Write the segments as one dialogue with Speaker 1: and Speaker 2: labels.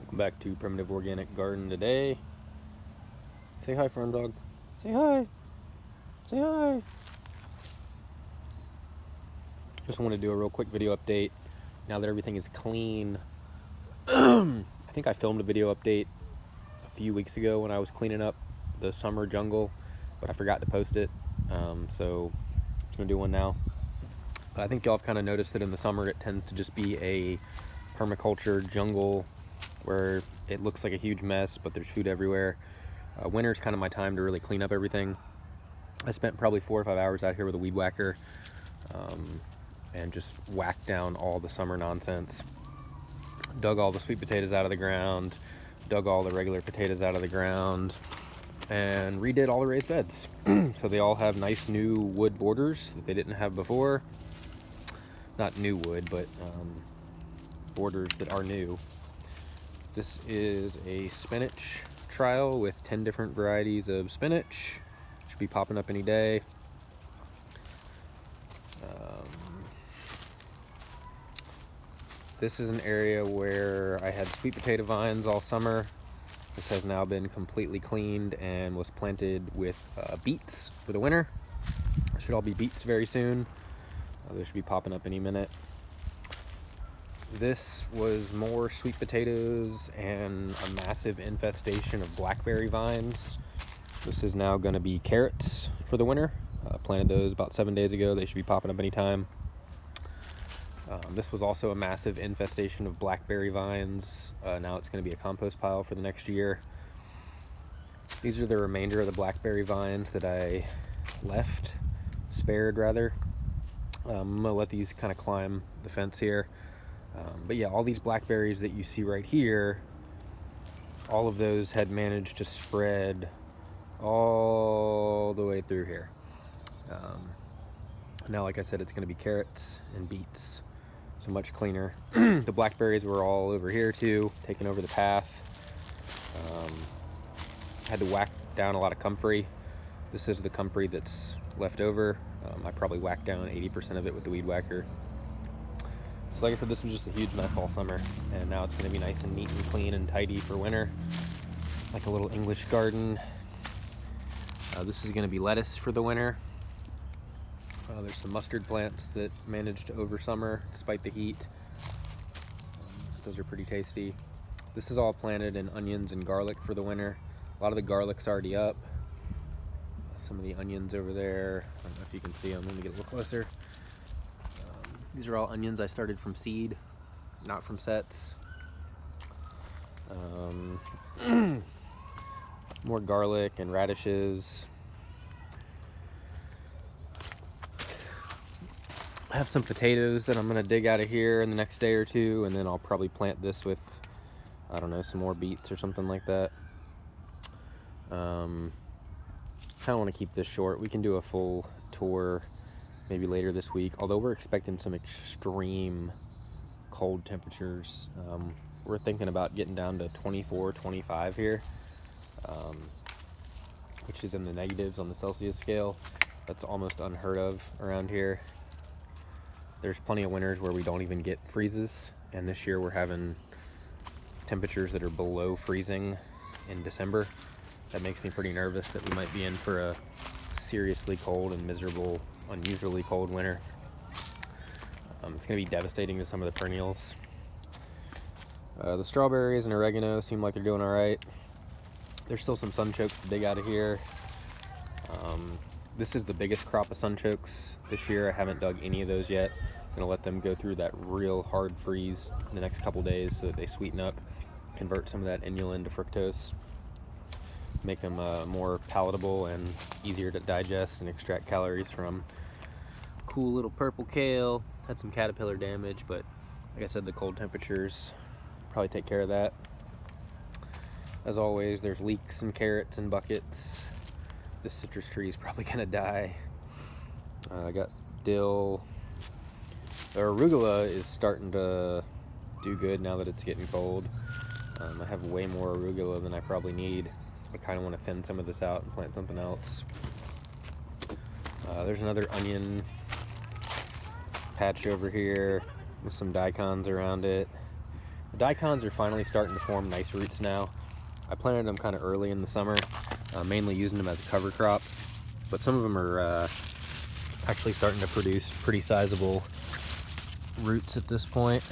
Speaker 1: Welcome back to Primitive Organic Garden today. Say hi, Fern Dog. Say hi. Say hi. Just want to do a real quick video update now that everything is clean. I think I filmed a video update a few weeks ago when I was cleaning up the summer jungle, but I forgot to post it. So I'm going to do one now. I think y'all have kind of noticed that in the summer it tends to just be a permaculture jungle where it looks like a huge mess, but there's food everywhere. Winter's kind of my time to really clean up everything. I spent probably 4 or 5 hours out here with a weed whacker and just whacked down all the summer nonsense. Dug all the sweet potatoes out of the ground, dug all the regular potatoes out of the ground, and redid all the raised beds. So they all have nice new wood borders that they didn't have before. Not new wood, but borders that are new. This is a spinach trial with 10 different varieties of spinach. Should be popping up any day. This is an area where I had sweet potato vines all summer. This has now been completely cleaned and was planted with beets for the winter. It should all be beets very soon. They should be popping up any minute. This was more sweet potatoes and a massive infestation of blackberry vines. This is now going to be carrots for the winter. Planted those about 7 days ago. They should be popping up anytime. This was also a massive infestation of blackberry vines. Now it's going to be a compost pile for the next year. These are the remainder of the blackberry vines that I spared rather. I'm going to let these kind of climb the fence here. But yeah, all these blackberries that you see right here, all of those had managed to spread all the way through here. Now, like I said, it's going to be carrots and beets, so much cleaner. The blackberries were all over here too, taking over the path. Had to whack down a lot of comfrey. This is the comfrey that's left over. I probably whacked down 80% of it with the weed whacker. So like I said, this was just a huge mess all summer, and now it's going to be nice and neat and clean and tidy for winter, like a little English garden. This is going to be lettuce for the winter. There's some mustard plants that managed to over summer despite the heat. Those are pretty tasty. This is all planted in onions and garlic for the winter. A lot of the garlic's already up. Some of the onions over there, I don't know if you can see them. Let me get a little closer. These are all onions I started from seed, not from sets. More garlic and radishes. I have some potatoes that I'm going to dig out of here in the next day or two, and then I'll probably plant this with, I don't know, some more beets or something like that. Kind of want to keep this short. We can do a full tour maybe later this week, although we're expecting some extreme cold temperatures. We're thinking about getting down to 24, 25 here, which is in the negatives on the Celsius scale. That's almost unheard of around here. There's plenty of winters where we don't even get freezes, and this year we're having temperatures that are below freezing in December. That makes me pretty nervous that we might be in for a seriously cold and miserable, unusually cold winter. It's going to be devastating to some of the perennials. The strawberries and oregano seem like they're doing all right. There's still some sunchokes to dig out of here. This is the biggest crop of sunchokes this year. I haven't dug any of those yet. I'm going to let them go through that real hard freeze in the next couple days so that they sweeten up, convert some of that inulin to fructose, make them more palatable and easier to digest and extract calories from. Cool little purple kale. Had some caterpillar damage, but like I said, the cold temperatures probably take care of that. As always, there's leeks and carrots and buckets. This citrus tree is probably gonna die. I got dill. The arugula is starting to do good now that it's getting cold. I have way more arugula than I probably need. I kind of want to thin some of this out and plant something else. There's another onion patch over here with some daikons around it. Daikons are finally starting to form nice roots now. I planted them kind of early in the summer, mainly using them as a cover crop, but some of them are actually starting to produce pretty sizable roots at this point.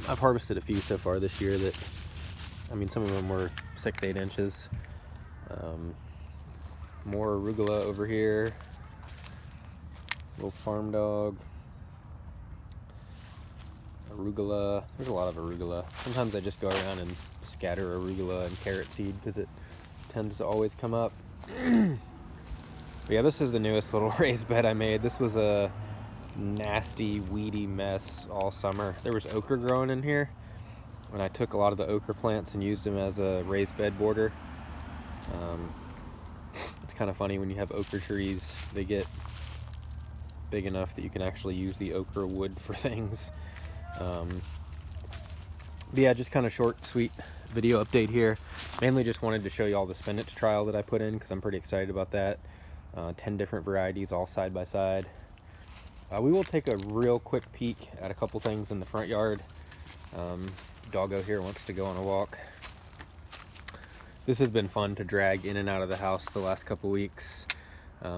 Speaker 1: I've harvested a few so far this year that, I mean, some of them were 6-8 inches. More arugula over here. Little farm dog. Arugula. There's a lot of arugula. Sometimes I just go around and scatter arugula and carrot seed because it tends to always come up. But yeah, this is the newest little raised bed I made. This was a nasty, weedy mess all summer. There was okra growing in here, and I took a lot of the okra plants and used them as a raised bed border. It's kind of funny when you have okra trees, they get big enough that you can actually use the okra wood for things. But yeah, just kind of short, sweet video update here. Mainly just wanted to show you all the spinach trial that I put in because I'm pretty excited about that. 10 different varieties all side by side. We will take a real quick peek at a couple things in the front yard. Doggo here wants to go on a walk. This has been fun to drag in and out of the house the last couple weeks.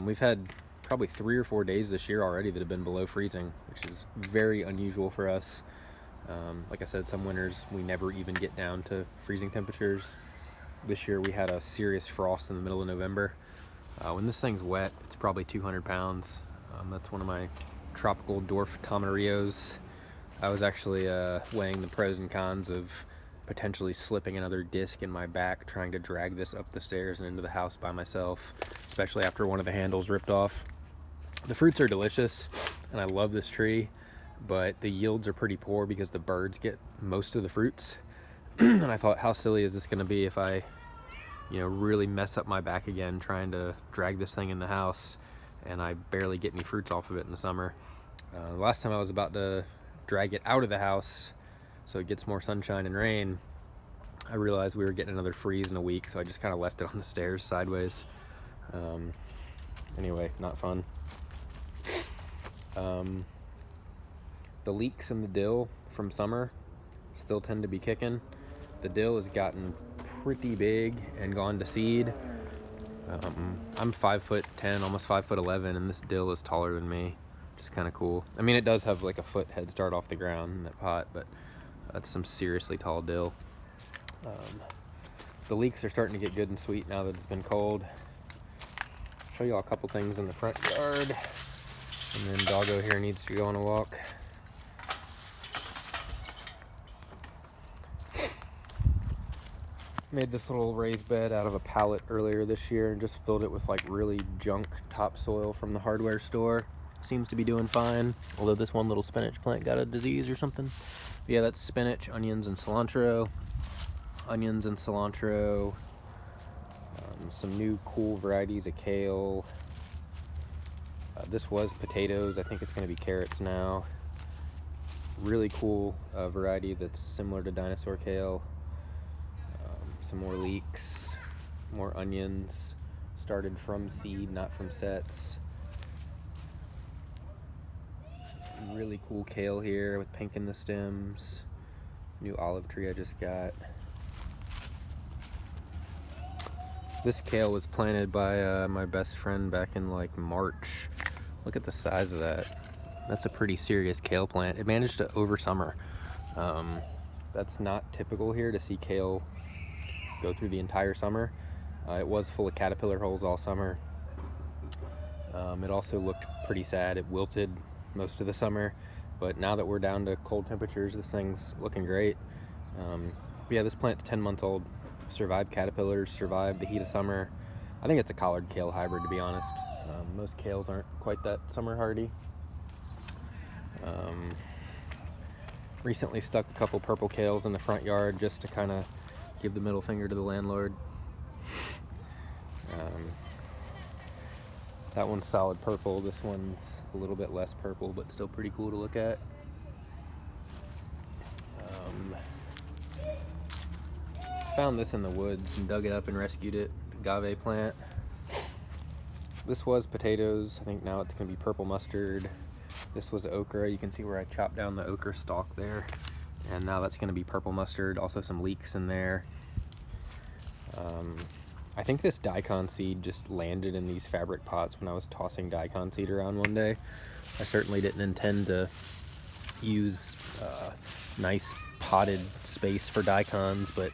Speaker 1: We've had probably 3 or 4 days this year already that have been below freezing, which is very unusual for us. Like I said, some winters we never even get down to freezing temperatures. This year we had a serious frost in the middle of November. When this thing's wet, it's probably 200 pounds. That's one of my tropical dwarf tamarillos. I was actually weighing the pros and cons of potentially slipping another disc in my back trying to drag this up the stairs and into the house by myself, especially after one of the handles ripped off. The fruits are delicious, and I love this tree, but the yields are pretty poor because the birds get most of the fruits. And I thought, how silly is this going to be if I, really mess up my back again trying to drag this thing in the house, and I barely get any fruits off of it in the summer. Last time I was about to drag it out of the house so it gets more sunshine and rain, I realized we were getting another freeze in a week, so I just kind of left it on the stairs sideways. Anyway, not fun. The leeks in the dill from summer still tend to be kicking. The dill has gotten pretty big and gone to seed. I'm 5'10", almost 5'11", and this dill is taller than me, which is kind of cool. I mean, it does have like a foot head start off the ground in that pot, but that's some seriously tall dill. The leeks are starting to get good and sweet now that it's been cold. Show you all a couple things in the front yard, and then Doggo here needs to go on a walk. Made this little raised bed out of a pallet earlier this year and just filled it with like really junk topsoil from the hardware store. Seems to be doing fine, although this one little spinach plant got a disease or something. Yeah, that's spinach, onions, and cilantro. Onions and cilantro. Some new cool varieties of kale. This was potatoes. I think it's going to be carrots now. Really cool variety that's similar to dinosaur kale. Some more leeks, more onions. Started from seed, not from sets. Really cool kale here with pink in the stems. New olive tree I just got. This kale was planted by my best friend back in like March. Look at the size of that. That's a pretty serious kale plant. It managed to over summer. That's not typical here to see kale go through the entire summer. It was full of caterpillar holes all summer. It also looked pretty sad. It wilted most of the summer, but now that we're down to cold temperatures, this thing's looking great. Yeah, this plant's 10 months old. Survived caterpillars, survived the heat of summer. I think it's a collared kale hybrid, to be honest. Most kales aren't quite that summer hardy. Recently stuck a couple purple kales in the front yard just to kind of give the middle finger to the landlord. That one's solid purple. This one's a little bit less purple, but still pretty cool to look at. Found this in the woods and dug it up and rescued it. Agave plant. This was potatoes. I think now it's going to be purple mustard. This was okra. You can see where I chopped down the okra stalk there and now that's going to be purple mustard. Also some leeks in there. I think this daikon seed just landed in these fabric pots when I was tossing daikon seed around one day. I certainly didn't intend to use nice potted space for daikons, but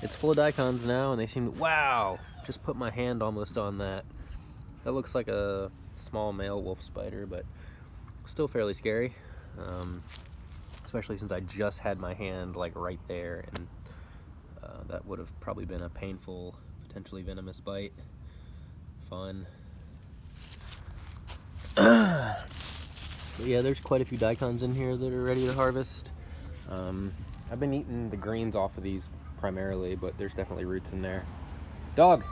Speaker 1: it's full of daikons now, and they seem to, wow, just put my hand almost on that. That looks like a small male wolf spider, but still fairly scary, especially since I just had my hand like right there, and that would have probably been a painful, potentially venomous bite. Fun. But yeah, there's quite a few daikons in here that are ready to harvest. I've been eating the greens off of these primarily, but there's definitely roots in there. Dog!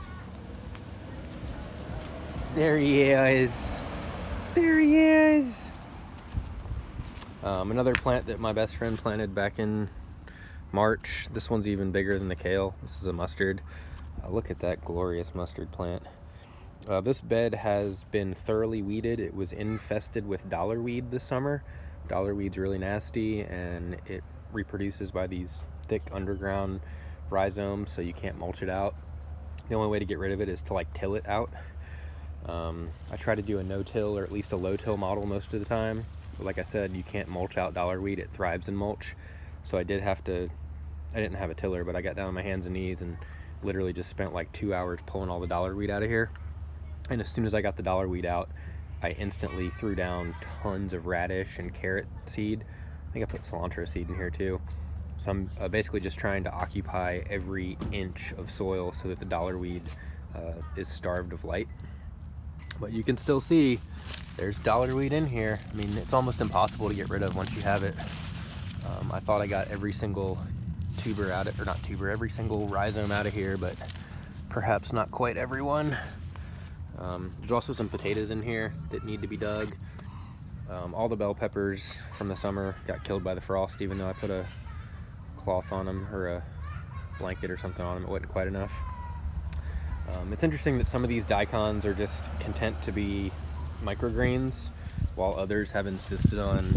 Speaker 1: There he is! There he is! Another plant that my best friend planted back in March. This one's even bigger than the kale. This is a mustard. Look at that glorious mustard plant. This bed has been thoroughly weeded. It was infested with dollarweed this summer. Dollarweed's really nasty, and it reproduces by these thick underground rhizomes, so you can't mulch it out. The only way to get rid of it is to like till it out. I try to do a no-till or at least a low-till model most of the time. But like I said, you can't mulch out dollarweed. It thrives in mulch. So I didn't have a tiller, but I got down on my hands and knees and literally just spent like 2 hours pulling all the dollarweed out of here. And as soon as I got the dollarweed out, I instantly threw down tons of radish and carrot seed. I think I put cilantro seed in here too. So I'm basically just trying to occupy every inch of soil so that the dollarweed is starved of light. But you can still see there's dollarweed in here. I mean, it's almost impossible to get rid of once you have it. I thought I got every single tuber out of, or not tuber, every single rhizome out of here, but perhaps not quite everyone. There's also some potatoes in here that need to be dug. All the bell peppers from the summer got killed by the frost, even though I put a cloth on them or a blanket or something on them. It wasn't quite enough. It's interesting that some of these daikons are just content to be microgreens, while others have insisted on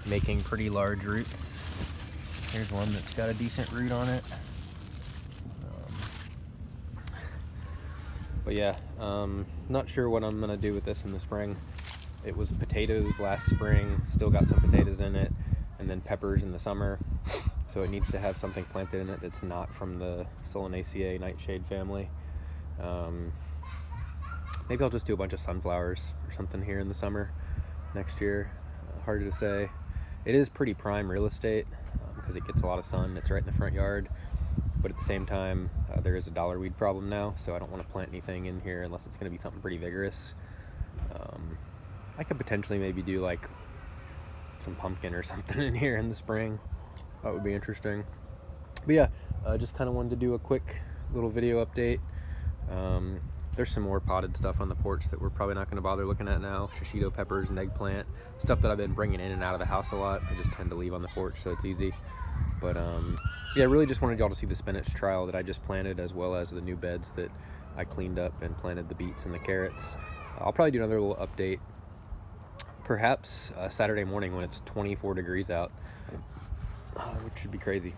Speaker 1: making pretty large roots. Here's one that's got a decent root on it. But yeah, not sure what I'm gonna do with this in the spring. It was potatoes last spring, still got some potatoes in it, and then peppers in the summer. So it needs to have something planted in it that's not from the Solanaceae nightshade family. Maybe I'll just do a bunch of sunflowers or something here in the summer next year. Hard to say. It is pretty prime real estate because it gets a lot of sun. It's right in the front yard. But at the same time, there is a dollarweed problem now, so I don't want to plant anything in here unless it's going to be something pretty vigorous. I could potentially maybe do like some pumpkin or something in here in the spring. That would be interesting. But yeah, just kind of wanted to do a quick little video update. There's some more potted stuff on the porch that we're probably not going to bother looking at now. Shishito peppers and eggplant. Stuff that I've been bringing in and out of the house a lot. I just tend to leave on the porch, so it's easy. But yeah, really just wanted y'all to see the spinach trial that I just planted, as well as the new beds that I cleaned up and planted the beets and the carrots. I'll probably do another little update, perhaps Saturday morning when it's 24 degrees out, which should be crazy.